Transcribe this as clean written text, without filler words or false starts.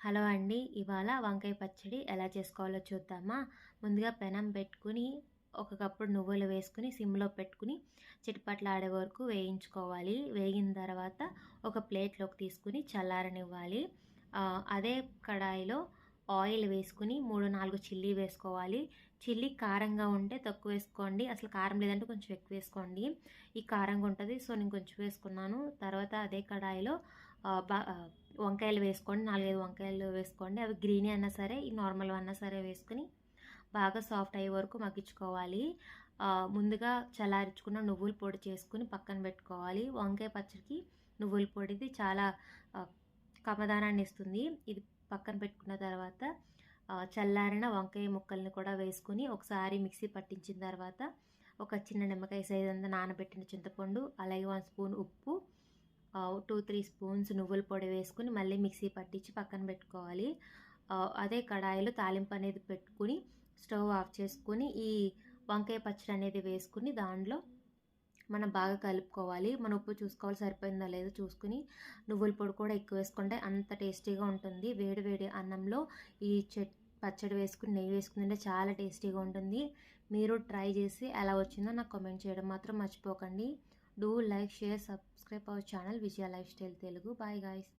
Hello అండి. ఇవాళ వంకాయ పచ్చడి ఎలా చేసుకోవాలో చూద్దామా? ముందుగా పెనం పెట్టుకొని, ఒక కప్పుడు నువ్వులు వేసుకొని, సిమ్‌లో పెట్టుకొని, చిటపటలాడే వరకు వేయించుకోవాలి. వేగిన తర్వాత ఒక ప్లేట్‌లోకి తీసుకొని చల్లారనివ్వాలి. అదే కడాయిలో ఆయిల్ వేసుకొని 3, 4 చిల్లీ వేసుకోవాలి. చిల్లీ కారంగా ఉంటే తక్కువ వేసుకోండి. అసలు కారం లేదంటే కొంచెం ఎక్కువ వేసుకోండి. ఈ కారంగా ఉంటది. సో, నేను కొంచెం వేసుకున్నాను. తర్వాత అదే కడాయిలో వంకాయలు వేసుకోండి. 4, 5 వంకాయలు వేసుకోండి. అవి గ్రీనీ అన్నా సరే, ఈ నార్మల్ అన్నా సరే వేసుకొని బాగా సాఫ్ట్ అయ్యే వరకు మగ్గించుకోవాలి. ముందుగా చల్లారించుకున్న నువ్వుల పొడి చేసుకొని పక్కన పెట్టుకోవాలి. వంకాయ పచ్చడికి నువ్వుల పొడిది చాలా కమ్మదనాన్ని ఇస్తుంది. ఇది పక్కన పెట్టుకున్న తర్వాత చల్లారిన వంకాయ ముక్కల్ని కూడా వేసుకొని ఒకసారి మిక్సీ పట్టించిన తర్వాత ఒక చిన్న నిమ్మకాయ సైజ్ అంతా నానబెట్టిన చింతపండు, అలాగే 1 స్పూన్ ఉప్పు, 2, 3 స్పూన్స్ నువ్వుల పొడి వేసుకొని మళ్ళీ మిక్సీ పట్టించి పక్కన పెట్టుకోవాలి. అదే కడాయిలో తాలింపు అనేది పెట్టుకుని స్టవ్ ఆఫ్ చేసుకొని ఈ వంకాయ పచ్చడి అనేది వేసుకుని దాంట్లో మనం బాగా కలుపుకోవాలి. మన ఉప్పు చూసుకోవాలి సరిపోయిందో లేదో చూసుకుని, నువ్వుల పొడి కూడా ఎక్కువ వేసుకుంటే అంత టేస్టీగా ఉంటుంది. వేడి వేడి అన్నంలో ఈ పచ్చడి వేసుకుని నెయ్యి వేసుకుని తింటే చాలా టేస్టీగా ఉంటుంది. మీరు ట్రై చేసి ఎలా వచ్చిందో నాకు కామెంట్ చేయడం మాత్రం మర్చిపోకండి. Do like, share, subscribe our channel Vijaya life style Telugu. Bye guys.